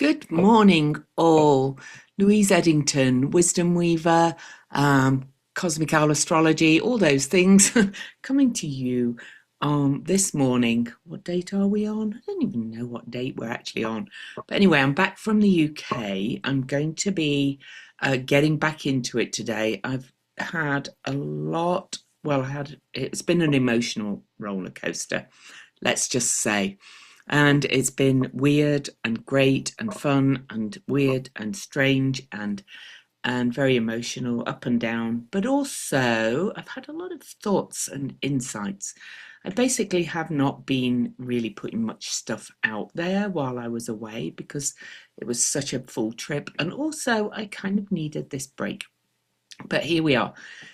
Good morning, all. Louise Eddington, Wisdom Weaver, Cosmic Owl Astrology, all those things coming to you this morning. What date are we on? I don't even know what date we're actually on. But anyway, I'm back from the UK. I'm going to be getting back into it today. I've had a lot, it's been an emotional roller coaster, let's just say. And it's been weird and great and fun and weird and strange and very emotional, up and down. But also, I've had a lot of thoughts and insights. I basically have not been really putting much stuff out there while I was away because it was such a full trip. And also, I kind of needed this break. But here we are.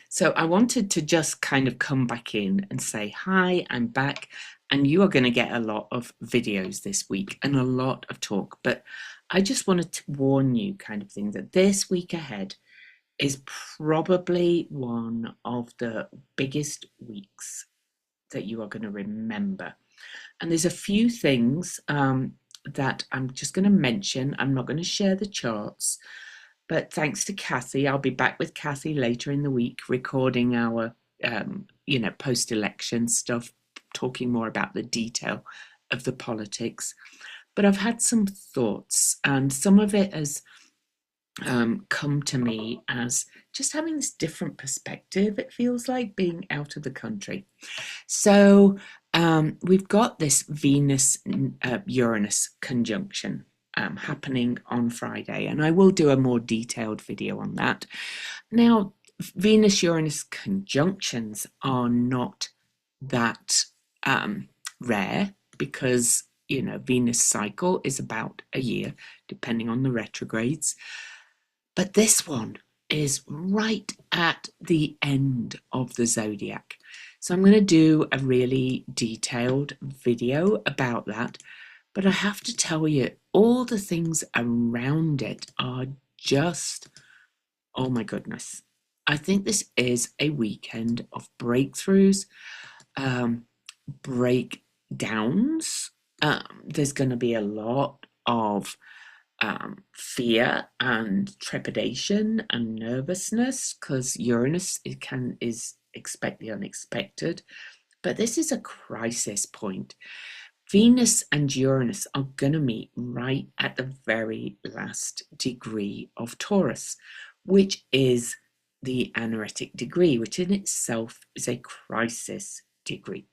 So I wanted to just kind of come back in and say, hi, I'm back. And you are going to get a lot of videos this week and a lot of talk. But I just wanted to warn you kind of thing that this week ahead is probably one of the biggest weeks that you are going to remember. And there's a few things that I'm just going to mention. I'm not going to share the charts. But thanks to Kathy, I'll be back with Kathy later in the week recording our, post-election stuff, talking more about the detail of the politics. But I've had some thoughts, and some of it has come to me as just having this different perspective, it feels like, being out of the country. So we've got this Venus-Uranus conjunction happening on Friday, and I will do a more detailed video on that. Now, Venus-Uranus conjunctions are not that rare because, Venus cycle is about a year, depending on the retrogrades. But this one is right at the end of the zodiac. So I'm going to do a really detailed video about that. But I have to tell you, all the things around it are just, oh my goodness. I think this is a weekend of breakthroughs, breakdowns. There's going to be a lot of fear and trepidation and nervousness because Uranus is expect the unexpected. But this is a crisis point. Venus and Uranus are going to meet right at the very last degree of Taurus, which is the anaretic degree, which in itself is a crisis degree.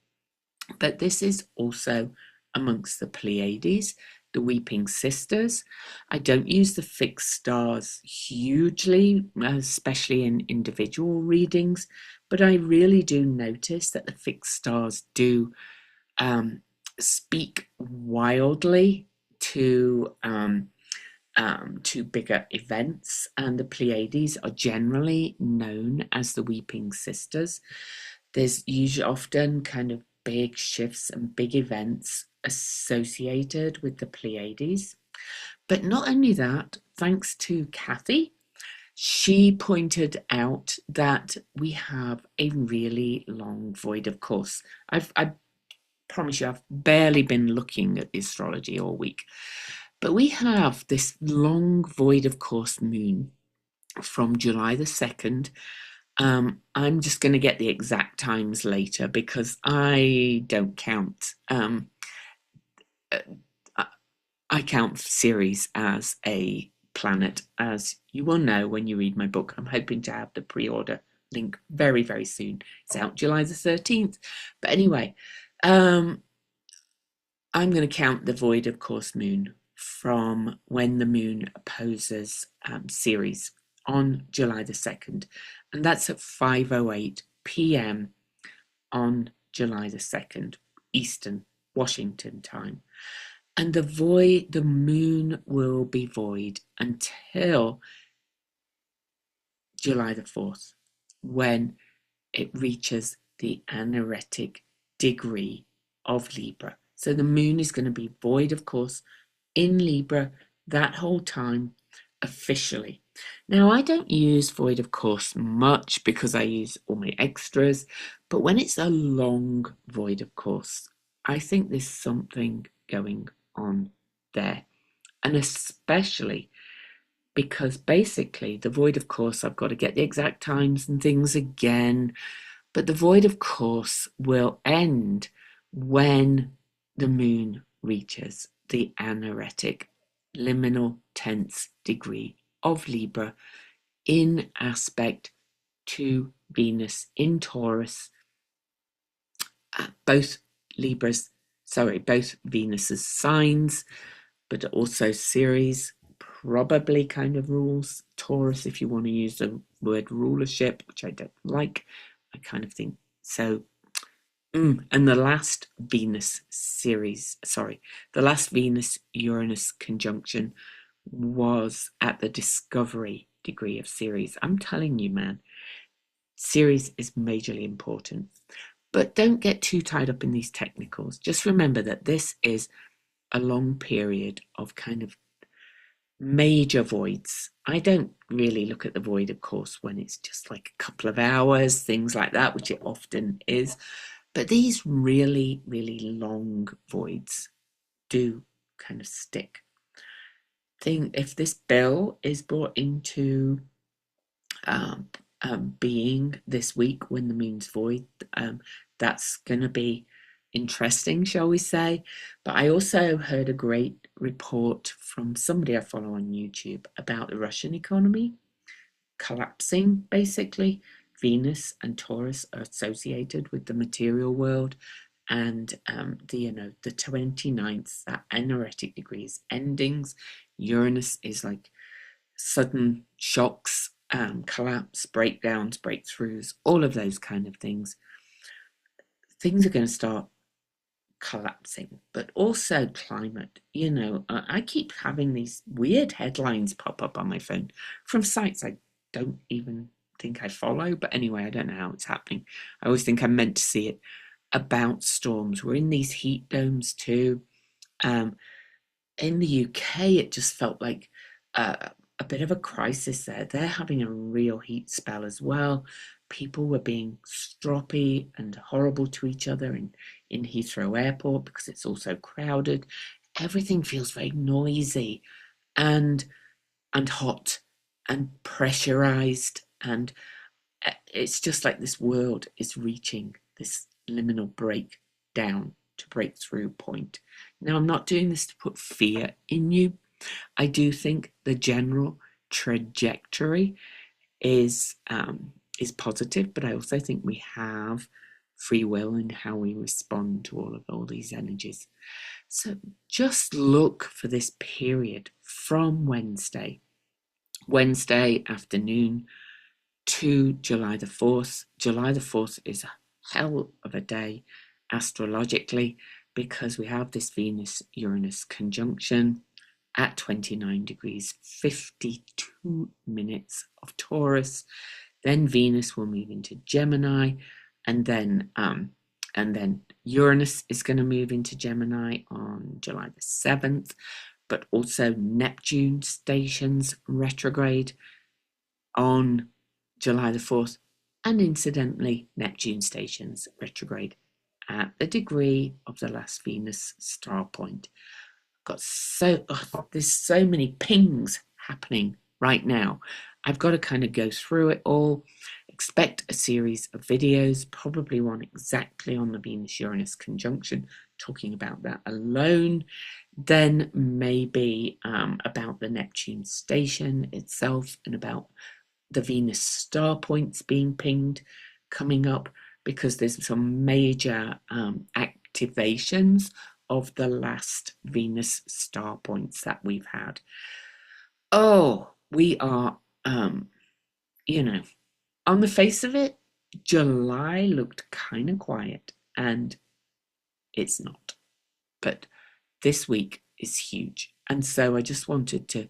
But this is also amongst the Pleiades, the Weeping Sisters. I don't use the fixed stars hugely, especially in individual readings, but I really do notice that the fixed stars do speak wildly to bigger events, and the Pleiades are generally known as the Weeping Sisters. There's usually often kind of big shifts and big events associated with the Pleiades. But not only that, thanks to Kathy, she pointed out that we have a really long void of course. I promise you, I've barely been looking at the astrology all week. But we have this long void of course moon from July the 2nd. I'm just going to get the exact times later because I don't count. I count Ceres as a planet, as you will know when you read my book. I'm hoping to have the pre-order link very, very soon. It's out July the 13th. But anyway, I'm going to count the void of course moon from when the moon opposes Ceres on July the 2nd, and that's at 5:08 p.m. on July the 2nd, Eastern Washington time. And the moon will be void until July the 4th, when it reaches the anaretic degree of Libra. So the moon is going to be void, of course, in Libra that whole time officially. Now, I don't use void of course much because I use all my extras, but when it's a long void of course, I think there's something going on there. And and especially because basically the void of course, I've got to get the exact times and things again, but the void of course will end when the moon reaches the anaretic liminal 10th degree of Libra in aspect to Venus in Taurus, both both Venus's signs, but also Ceres probably kind of rules Taurus, if you want to use the word rulership, which I don't like. I kind of think so. And the last the last Venus Uranus conjunction was at the discovery degree of Ceres. I'm telling you, man, Ceres is majorly important. But don't get too tied up in these technicals. Just remember that this is a long period of kind of major voids. I don't really look at the void, of course, when it's just like a couple of hours, things like that, which it often is. But these really, really long voids do kind of stick. If this bill is brought into being this week when the moon's void, that's going to be interesting, shall we say. But I also heard a great report from somebody I follow on YouTube about the Russian economy collapsing, basically. Venus and Taurus are associated with the material world, and the 29th, that anaretic degrees endings. Uranus is like sudden shocks, collapse, breakdowns, breakthroughs, all of those kind of things. Things are going to start collapsing, but also climate. I keep having these weird headlines pop up on my phone from sites I don't even think I follow, but anyway, I don't know how it's happening. I always think I'm meant to see it, about storms. We're in these heat domes too. In the UK, it just felt like a bit of a crisis there. They're having a real heat spell as well. People were being stroppy and horrible to each other in Heathrow Airport because it's also crowded. Everything feels very noisy and hot and pressurized, and it's just like this world is reaching this liminal breakdown to breakthrough point. Now, I'm not doing this to put fear in you. I do think the general trajectory is positive, but I also think we have free will in how we respond to all these energies. So just look for this period from Wednesday afternoon to July the 4th. July the 4th is a hell of a day astrologically because we have this Venus-Uranus conjunction at 29 degrees, 52 minutes of Taurus. Then Venus will move into Gemini, and then Uranus is going to move into Gemini on July the 7th, but also Neptune stations retrograde on July the 4th, and incidentally, Neptune stations retrograde at the degree of the last Venus star point. There's so many pings happening right now. I've got to kind of go through it all. Expect a series of videos, probably one exactly on the Venus-Uranus conjunction, talking about that alone. Then maybe about the Neptune station itself and about the Venus star points being pinged coming up, because there's some major activations of the last Venus star points that we've had. Oh, we are, on the face of it, July looked kind of quiet, and it's not. But this week is huge. And so I just wanted to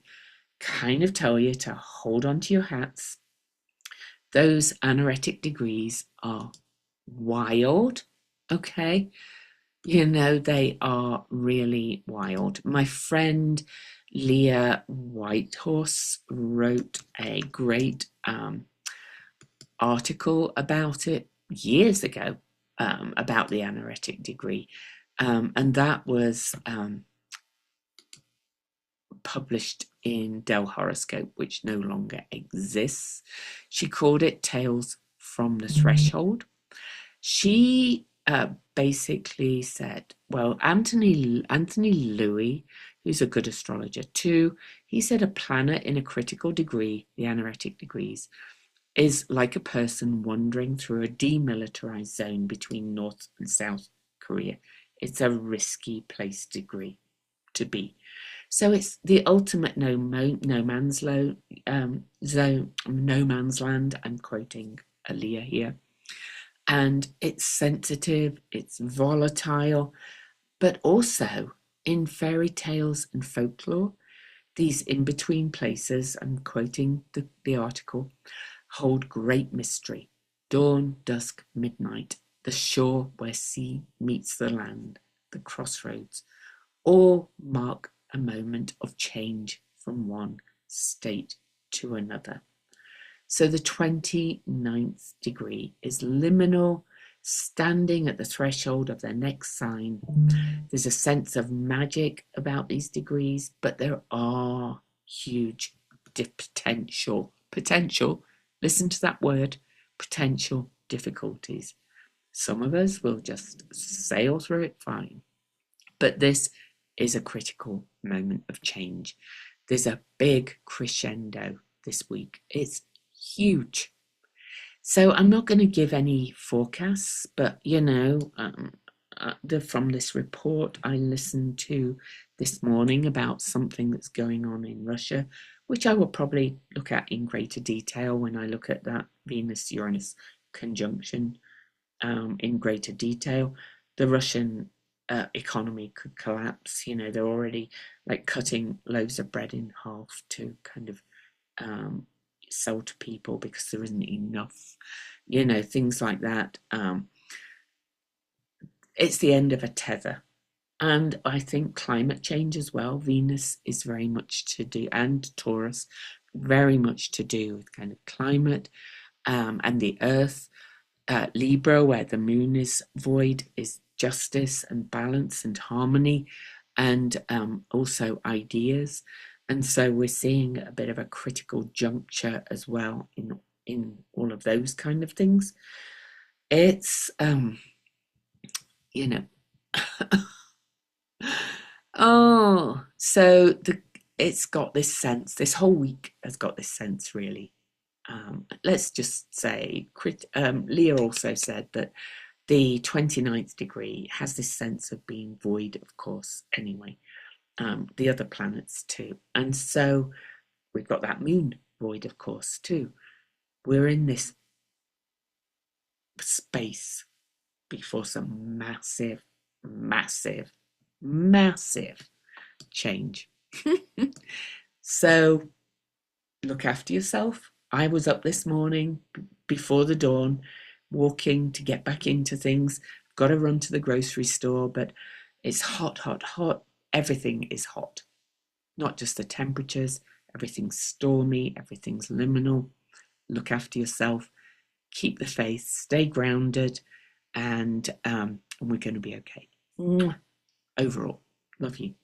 kind of tell you to hold on to your hats. Those anaretic degrees are wild, okay? They are really wild. My friend Leah Whitehorse wrote a great article about it years ago, about the anaretic degree. And that was published in Dell Horoscope, which no longer exists. She called it Tales from the Threshold. She basically said, well, Anthony Louis, who's a good astrologer too, he said a planet in a critical degree, the anaretic degrees, is like a person wandering through a demilitarized zone between North and South Korea. It's a risky place to be. So it's the ultimate no man's zone, no man's land. I'm quoting Aaliyah here. And it's sensitive, it's volatile, but also in fairy tales and folklore, these in-between places, I'm quoting the article, hold great mystery. Dawn, dusk, midnight, the shore where sea meets the land, the crossroads, all mark a moment of change from one state to another. So the 29th degree is liminal, standing at the threshold of their next sign. There's a sense of magic about these degrees, but there are huge potential, listen to that word, potential difficulties. Some of us will just sail through it fine, but this is a critical moment of change. There's a big crescendo this week. It's huge. So I'm not going to give any forecasts, but from this report I listened to this morning about something that's going on in Russia, which I will probably look at in greater detail when I look at that Venus-Uranus conjunction in greater detail. The Russian economy could collapse. They're already like cutting loaves of bread in half to kind of sell to people because there isn't enough, things like that. It's the end of a tether. And I think climate change as well. Venus is very much to do, and Taurus, very much to do with kind of climate and the earth. Libra, where the moon is void, is justice and balance and harmony, and also ideas. And so we're seeing a bit of a critical juncture as well in all of those kind of things. It's so it's got this sense. This whole week has got this sense, really. Let's just say, Leah also said that the 29th degree has this sense of being void, of course, anyway. The other planets too. And so we've got that moon void, of course, too. We're in this space before some massive, massive, massive change. So look after yourself. I was up this morning before the dawn, walking to get back into things. I've got to run to the grocery store, but it's hot, hot, hot. Everything is hot. Not just the temperatures, everything's stormy, everything's liminal. Look after yourself, keep the faith, stay grounded, and we're going to be okay. Overall, love you.